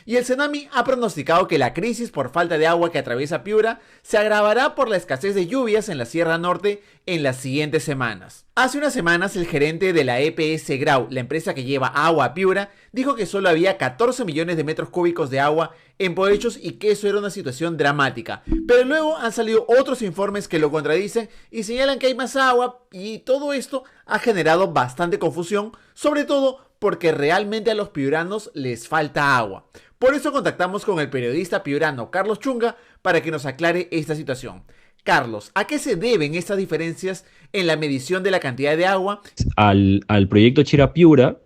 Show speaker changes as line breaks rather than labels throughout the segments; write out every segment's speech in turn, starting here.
Y el Senami ha pronosticado que la crisis por falta de agua que atraviesa Piura se agravará por la escasez de lluvias en la Sierra Norte en las siguientes semanas. Hace unas semanas el gerente de la EPS Grau, la empresa que lleva agua a Piura, dijo que solo había 14 millones de metros cúbicos de agua en Poechos y que eso era una situación dramática. Pero luego han salido otros informes que lo contradicen y señalan que hay más agua, y todo esto ha generado bastante confusión, sobre todo porque realmente a los piuranos les falta agua. Por eso contactamos con el periodista piurano Carlos Chunga para que nos aclare esta situación. Carlos, ¿a qué se deben estas diferencias en la medición de la cantidad de agua?
Al proyecto Chirapiura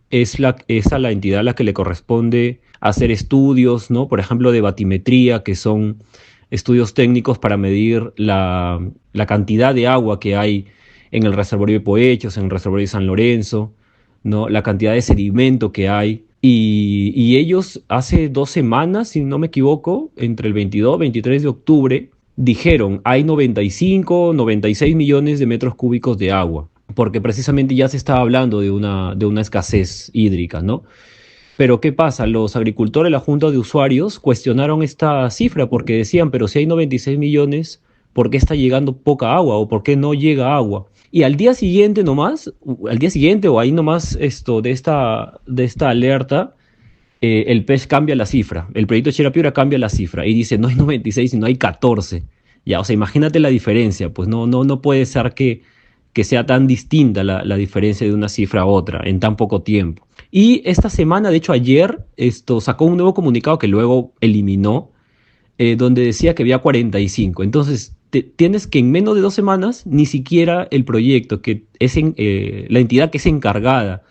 es a la entidad a la que le corresponde hacer estudios, ¿no? Por ejemplo, de batimetría, que son estudios técnicos para medir la cantidad de agua que hay en el reservorio de Poechos, en el reservorio de San Lorenzo, ¿no? La cantidad de sedimento que hay. Y ellos hace 2 semanas, si no me equivoco, entre el 22 y 23 de octubre, dijeron hay 95, 96 millones de metros cúbicos de agua, porque precisamente ya se estaba hablando de una escasez hídrica, ¿no? Pero ¿qué pasa? Los agricultores, la Junta de Usuarios, cuestionaron esta cifra porque decían, pero si hay 96 millones, ¿por qué está llegando poca agua o por qué no llega agua? Y al día siguiente nomás, al día siguiente o ahí nomás de esta alerta, el PES cambia la cifra, el proyecto Chirapiura cambia la cifra y dice no hay 96 sino hay 14. Ya, o sea, imagínate la diferencia, pues no puede ser que sea tan distinta la diferencia de una cifra a otra en tan poco tiempo. Y esta semana, de hecho ayer, sacó un nuevo comunicado que luego eliminó, donde decía que había 45. Entonces, tienes que en menos de 2 semanas, ni siquiera el proyecto, que es la entidad que es encargada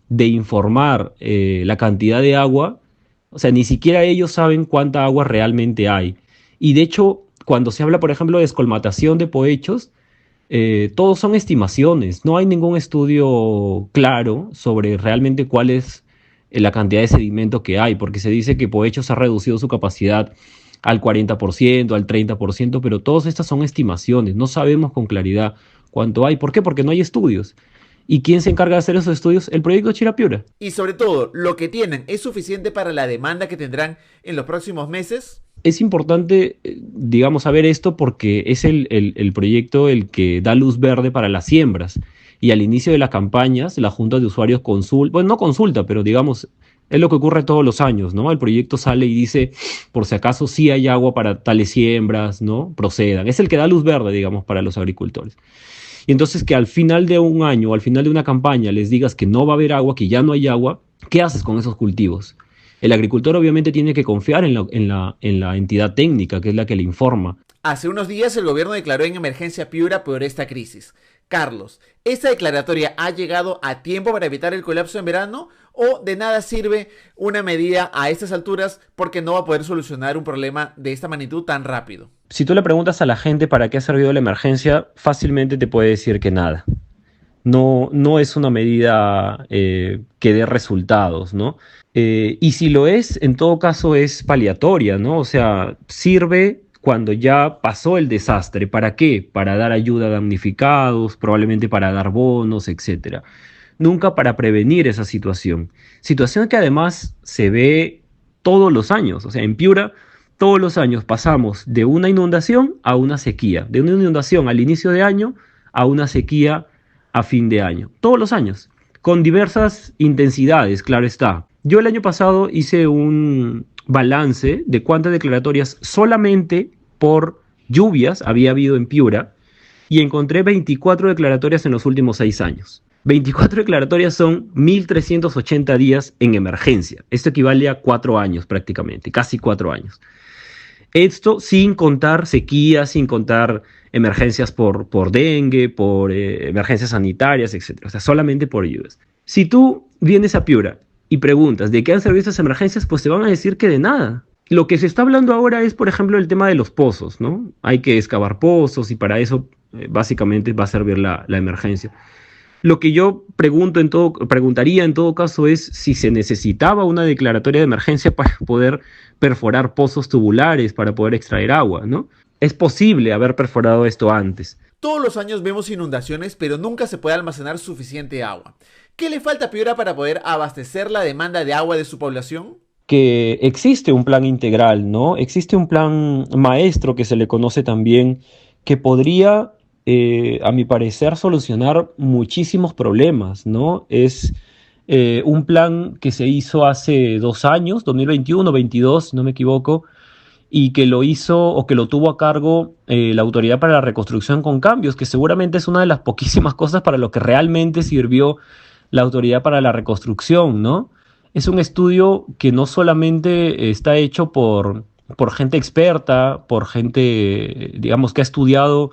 de informar la cantidad de agua, o sea, ni siquiera ellos saben cuánta agua realmente hay. Y de hecho, cuando se habla, por ejemplo, de descolmatación de Poechos, todos son estimaciones, no hay ningún estudio claro sobre realmente cuál es la cantidad de sedimento que hay, porque se dice que Poechos ha reducido su capacidad al 40%, al 30%, pero todas estas son estimaciones, no sabemos con claridad cuánto hay. ¿Por qué? Porque no hay estudios. ¿Y quién se encarga de hacer esos estudios? El proyecto Chirapiura.
Y sobre todo, ¿lo que tienen es suficiente para la demanda que tendrán en los próximos meses?
Es importante, digamos, saber esto porque es el proyecto el que da luz verde para las siembras. Y al inicio de las campañas, la Junta de Usuarios consulta, bueno, no consulta, pero digamos, es lo que ocurre todos los años, ¿no? El proyecto sale y dice, por si acaso sí hay agua para tales siembras, ¿no? Procedan. Es el que da luz verde, digamos, para los agricultores. Y entonces que al final de un año o al final de una campaña les digas que no va a haber agua, que ya no hay agua, ¿qué haces con esos cultivos? El agricultor obviamente tiene que confiar en la entidad técnica, que es la que le informa.
Hace unos días el gobierno declaró en emergencia Piura por esta crisis. Carlos, ¿esta declaratoria ha llegado a tiempo para evitar el colapso en verano o de nada sirve una medida a estas alturas porque no va a poder solucionar un problema de esta magnitud tan rápido?
Si tú le preguntas a la gente para qué ha servido la emergencia, fácilmente te puede decir que nada. No es una medida que dé resultados, ¿no? Y si lo es, en todo caso es paliatoria, ¿no? O sea, sirve cuando ya pasó el desastre. ¿Para qué? Para dar ayuda a damnificados, probablemente para dar bonos, etcétera. Nunca para prevenir esa situación. Situación que además se ve todos los años. O sea, en Piura todos los años pasamos de una inundación a una sequía, de una inundación al inicio de año a una sequía a fin de año, todos los años, con diversas intensidades, claro está. Yo el año pasado hice un balance de cuántas declaratorias solamente por lluvias había habido en Piura y encontré 24 declaratorias en los últimos 6 años. 24 declaratorias son 1.380 días en emergencia. Esto equivale a 4 años prácticamente, casi 4 años. Esto sin contar sequías, sin contar emergencias por dengue, por emergencias sanitarias, etcétera. O sea, solamente por lluvias. Si tú vienes a Piura y preguntas de qué han servido estas emergencias, pues te van a decir que de nada. Lo que se está hablando ahora es, por ejemplo, el tema de los pozos, ¿no? Hay que excavar pozos y para eso básicamente va a servir la emergencia. Lo que yo preguntaría en todo caso es si se necesitaba una declaratoria de emergencia para poder perforar pozos tubulares, para poder extraer agua, ¿no? Es posible haber perforado esto antes.
Todos los años vemos inundaciones, pero nunca se puede almacenar suficiente agua. ¿Qué le falta a Piura para poder abastecer la demanda de agua de su población?
que existe un plan integral, ¿no? Existe un plan maestro que se le conoce también, que podría, a mi parecer, solucionar muchísimos problemas, ¿no? Es un plan que se hizo hace 2 años, 2021, 22, si no me equivoco, y que lo hizo o que lo tuvo a cargo la Autoridad para la Reconstrucción con Cambios, que seguramente es una de las poquísimas cosas para lo que realmente sirvió la Autoridad para la Reconstrucción, ¿no? Es un estudio que no solamente está hecho por gente experta, por gente, digamos, que ha estudiado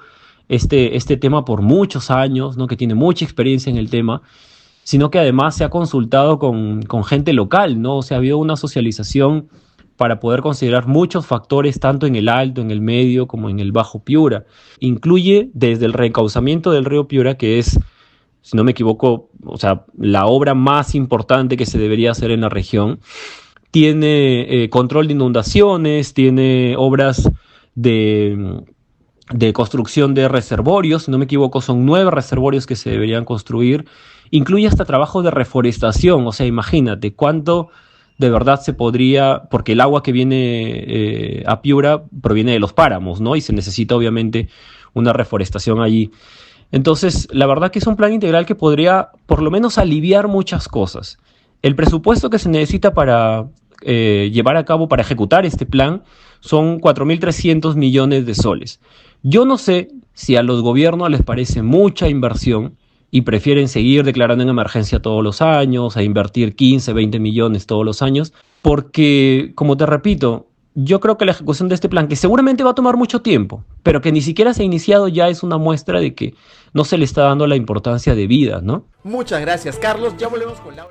este tema por muchos años, ¿no? Que tiene mucha experiencia en el tema, sino que además se ha consultado con gente local, ¿no? O sea, ha habido una socialización para poder considerar muchos factores, tanto en el Alto, en el Medio, como en el Bajo Piura. Incluye desde el reencauzamiento del río Piura, que es, si no me equivoco, o sea, la obra más importante que se debería hacer en la región. Tiene control de inundaciones, tiene obras de, de construcción de reservorios, si no me equivoco, son 9 reservorios que se deberían construir. Incluye hasta trabajo de reforestación, o sea, imagínate cuánto de verdad se podría, porque el agua que viene a Piura proviene de los páramos, ¿no? Y se necesita obviamente una reforestación allí. Entonces, la verdad que es un plan integral que podría por lo menos aliviar muchas cosas. El presupuesto que se necesita para llevar a cabo, para ejecutar este plan, son 4.300 millones de soles. Yo no sé si a los gobiernos les parece mucha inversión y prefieren seguir declarando en emergencia todos los años, a invertir 15, 20 millones todos los años, porque, como te repito, yo creo que la ejecución de este plan, que seguramente va a tomar mucho tiempo, pero que ni siquiera se ha iniciado, ya es una muestra de que no se le está dando la importancia debida, ¿no?
Muchas gracias, Carlos. Ya volvemos con Laura.